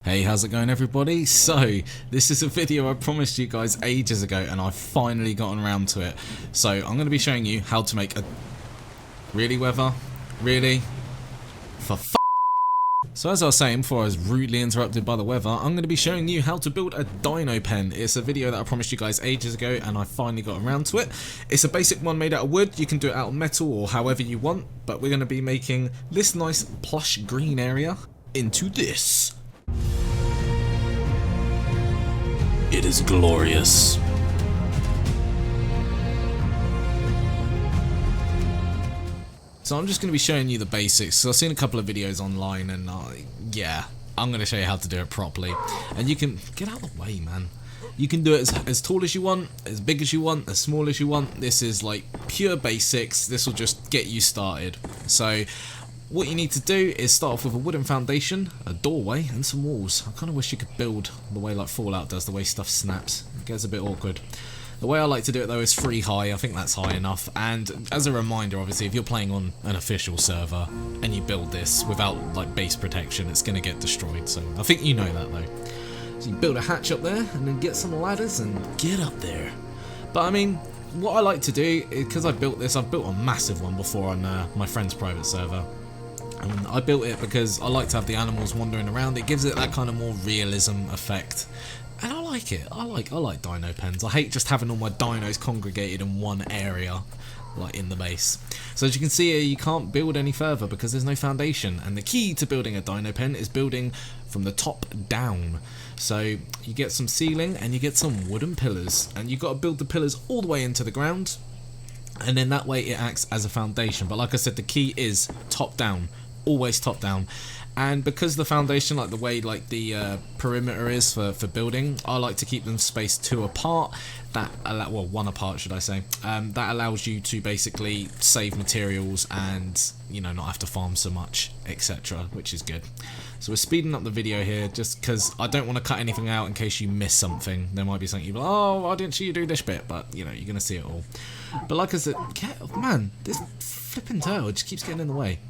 Hey, how's it going everybody? So, this is a video I promised you guys ages ago and I've finally gotten around to it. So, I'm going to be showing you how to make a... Really, weather? Really? For f***? So as I was saying before I was rudely interrupted by the weather, I'm going to be showing you how to build a Dino Pen. It's a video that I promised you guys ages ago and I finally got around to it. It's a basic one made out of wood. You can do it out of metal or however you want, but we're going to be making this nice plush green area into this. It is glorious. So I'm just going to be showing you the basics. So I've seen a couple of videos online and yeah, I'm going to show you how to do it properly. And you can, get out of the way man. You can do it as tall as you want, as big as you want, as small as you want. This is like pure basics. This will just get you started. So what you need to do is start off with a wooden foundation, a doorway and some walls. I kind of wish you could build the way like Fallout does, the way stuff snaps. It gets a bit awkward. The way I like to do it though is 3 high. I think that's high enough. And as a reminder, obviously, if you're playing on an official server and you build this without like base protection, it's going to get destroyed. So I think you know that though. So you build a hatch up there and then get some ladders and get up there. But I mean, what I like to do is, because I built this, I've built a massive one before on my friend's private server. And I built it because I like to have the animals wandering around. It gives it that kind of more realism effect. And I like it. I like dino pens. I hate just having all my dinos congregated in one area, like in the base. So as you can see here, you can't build any further because there's no foundation. And the key to building a dino pen is building from the top down. So you get some ceiling and you get some wooden pillars. And you've got to build the pillars all the way into the ground. And then that way it acts as a foundation. But like I said, the key is top down. Always top down. And because the foundation, like the way like the perimeter is for building, I like to keep them spaced 2 apart. Well, 1 apart should I say. That allows you to basically save materials and, you know, not have to farm so much, etc., which is good. So we're speeding up the video here just because I don't want to cut anything out in case you miss something. There might be something you're like, oh, why didn't you do this bit? But, you know, you're going to see it all. But like I said, man, this flipping turtle just keeps getting in the way.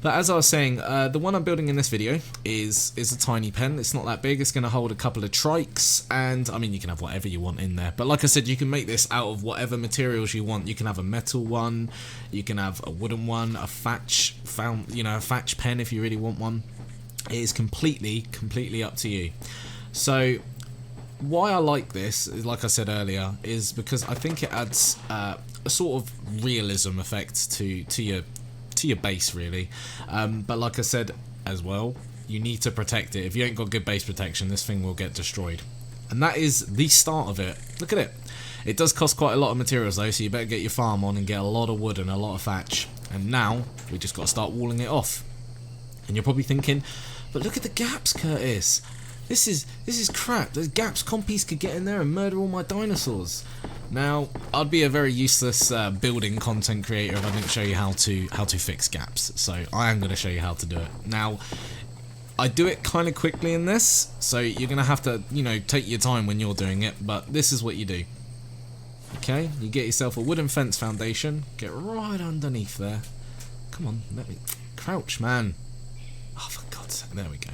But as I was saying, the one I'm building in this video is a tiny pen. It's not that big. It's going to hold a couple of trikes, and I mean you can have whatever you want in there. But like I said, you can make this out of whatever materials you want. You can have a metal one, you can have a wooden one, a thatch pen if you really want one. It is completely up to you. So why I like this, like I said earlier, is because I think it adds a sort of realism effect to your base really, but like I said as well, you need to protect it. If you ain't got good base protection, this thing will get destroyed, and that is the start of it. Look at it. It does cost quite a lot of materials though, so you better get your farm on and get a lot of wood and a lot of thatch. And now we just got to start walling it off. And you're probably thinking, but look at the gaps, Curtis. This is crap. There's gaps. Compies could get in there and murder all my dinosaurs. Now, I'd be a very useless building content creator if I didn't show you how to fix gaps. So I am going to show you how to do it. Now, I do it kind of quickly in this, so you're going to have to, you know, take your time when you're doing it. But this is what you do. Okay, you get yourself a wooden fence foundation. Get right underneath there. Come on, let me crouch, man. Oh, for God's sake! There we go.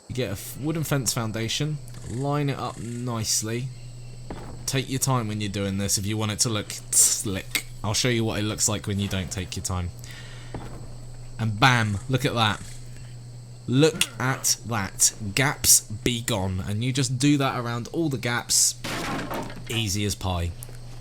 You get a wooden fence foundation. Line it up nicely. Take your time when you're doing this if you want it to look slick. I'll show you what it looks like when you don't take your time. And bam, look at that. Look at that. Gaps be gone. And you just do that around all the gaps. Easy as pie.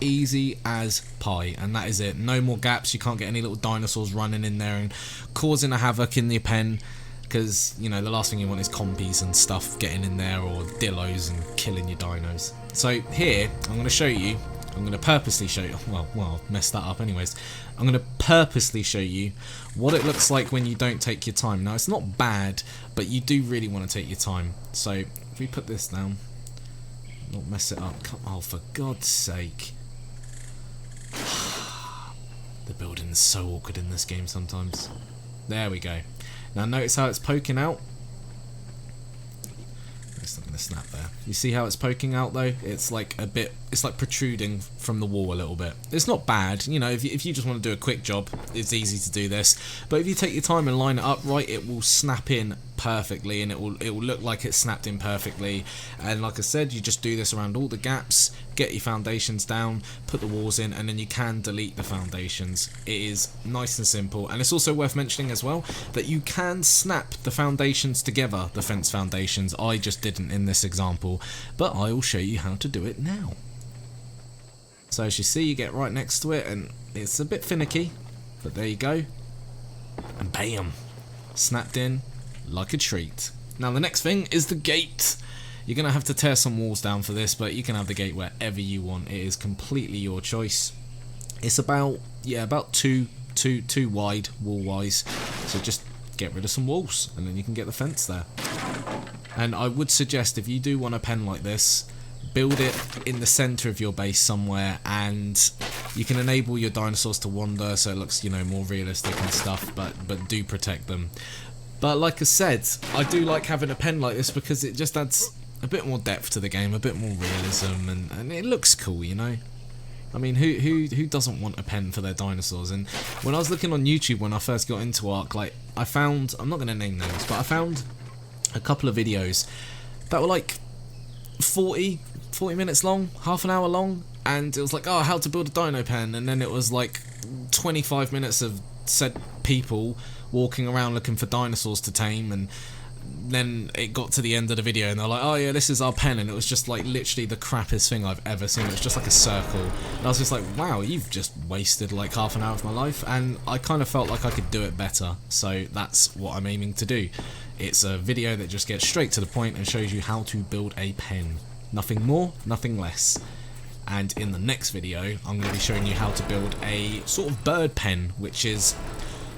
Easy as pie. And that is it. No more gaps. You can't get any little dinosaurs running in there and causing a havoc in your pen. Because, you know, the last thing you want is compies and stuff getting in there, or dillos and killing your dinos. So here, I'm going to show you, I'm going to purposely show you, well, I've messed that up anyways. I'm going to purposely show you what it looks like when you don't take your time. Now, it's not bad, but you do really want to take your time. So, if we put this down, not mess it up. Oh, for God's sake. The building's so awkward in this game sometimes. There we go. Now notice how it's poking out. It's not going gonna snap there. You see how it's poking out though? It's like a bit, it's like protruding from the wall a little bit. It's not bad, you know, if you just want to do a quick job, it's easy to do this. But if you take your time and line it up right, it will snap in perfectly, and it will look like it's snapped in perfectly. And like I said, you just do this around all the gaps, get your foundations down, put the walls in, and then you can delete the foundations. It is nice and simple. And it's also worth mentioning as well that you can snap the foundations together, the fence foundations. I just didn't in this example, but I will show you how to do it now. So as you see, you get right next to it, and it's a bit finicky, but there you go, and bam, snapped in like a treat. Now the next thing is the gate. You're gonna have to tear some walls down for this, but you can have the gate wherever you want. It is completely your choice. It's about two wide wall wise, so just get rid of some walls and then you can get the fence there. And I would suggest, if you do want a pen like this, build it in the center of your base somewhere, and you can enable your dinosaurs to wander so it looks, you know, more realistic and stuff, but do protect them. But like I said, I do like having a pen like this because it just adds a bit more depth to the game, a bit more realism, and it looks cool, you know. I mean, who doesn't want a pen for their dinosaurs? And when I was looking on YouTube when I first got into Ark, like, I found, I'm not going to name names, but I found a couple of videos that were like 40 minutes long, half an hour long, and it was like, oh, how to build a dino pen, and then it was like 25 minutes of said people walking around looking for dinosaurs to tame, and then it got to the end of the video and they're like, oh yeah, this is our pen, and it was just like literally the crappiest thing I've ever seen. It was just like a circle, and I was just like, wow, you've just wasted like half an hour of my life. And I kind of felt like I could do it better, so that's what I'm aiming to do. It's a video that just gets straight to the point and shows you how to build a pen. Nothing more, nothing less. And in the next video, I'm going to be showing you how to build a sort of bird pen, which is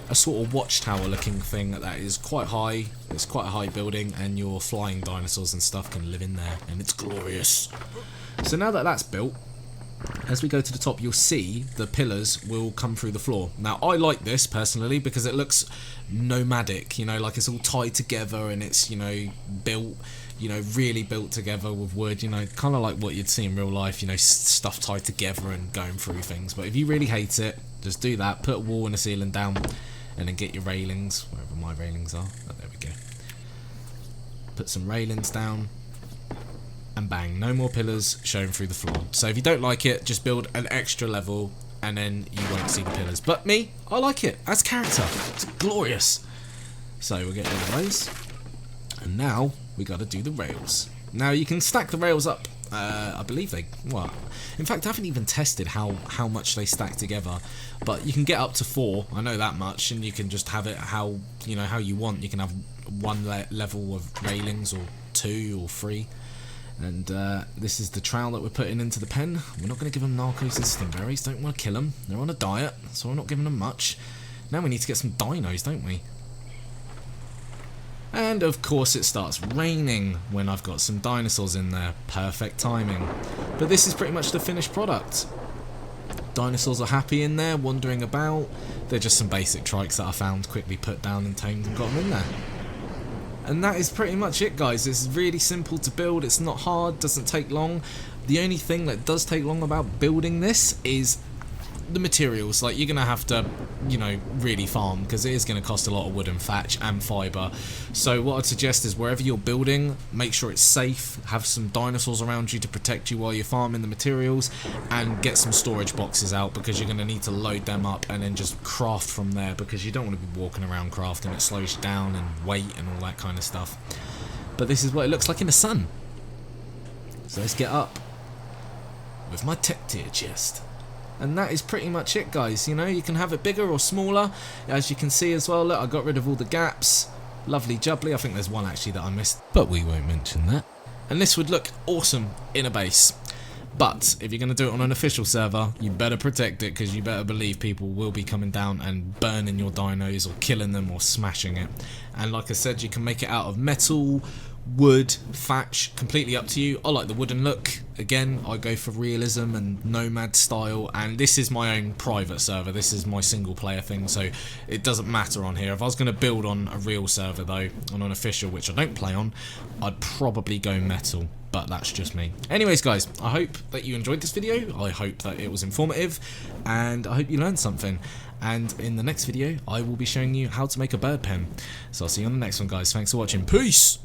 a sort of watchtower looking thing that is quite high. It's quite a high building, and your flying dinosaurs and stuff can live in there, and it's glorious. So now that that's built, as we go to the top, you'll see the pillars will come through the floor. Now I like this personally because it looks nomadic, you know, like it's all tied together, and it's, you know, built, you know, really built together with wood, you know, kind of like what you'd see in real life, you know, stuff tied together and going through things. But if you really hate it, just do that, put a wall and a ceiling down, and then get your railings, wherever my railings are. Oh, there we go. Put some railings down, and bang, no more pillars showing through the floor. So if you don't like it, just build an extra level, and then you won't see the pillars. But me, I like it. That's character. It's glorious. So we'll get rid of those, and now we got to do the rails. Now you can stack the rails up. I believe they, well, in fact I haven't even tested how much they stack together, but you can get up to 4, I know that much, and you can just have it how, you know, how you want. You can have one level of railings, or 2 or 3, and this is the trowel that we're putting into the pen. We're not going to give them narcos and stingberries, don't want to kill them, they're on a diet, so we're not giving them much. Now we need to get some dinos, don't we? And of course it starts raining when I've got some dinosaurs in there. Perfect timing. But this is pretty much the finished product. Dinosaurs are happy in there, wandering about. They're just some basic trikes that I found, quickly put down and tamed and got them in there. And that is pretty much it, guys. It's really simple to build, it's not hard, doesn't take long. The only thing that does take long about building this is the materials. Like, you're gonna have to, you know, really farm, because it is going to cost a lot of wood and thatch and fibre. So what I'd suggest is, wherever you're building, make sure it's safe, have some dinosaurs around you to protect you while you're farming the materials, and get some storage boxes out, because you're going to need to load them up and then just craft from there, because you don't want to be walking around crafting. It slows you down, and weight and all that kind of stuff. But this is what it looks like in the sun. So let's get up with my tech tier chest. And that is pretty much it, guys. You know, you can have it bigger or smaller, as you can see as well. Look, I got rid of all the gaps. Lovely jubbly. I think there's one actually that I missed, but we won't mention that. And this would look awesome in a base. But if you're going to do it on an official server, you better protect it, because you better believe people will be coming down and burning your dinos, or killing them, or smashing it. And like I said, you can make it out of metal, wood, thatch, completely up to you. I like the wooden look. Again, I go for realism and nomad style, and this is my own private server. This is my single player thing, so it doesn't matter on here. If I was going to build on a real server though, on an official, which I don't play on, I'd probably go metal, but that's just me. Anyways guys, I hope that you enjoyed this video. I hope that it was informative, and I hope you learned something. And in the next video, I will be showing you how to make a bird pen. So I'll see you on the next one guys. Thanks for watching. Peace!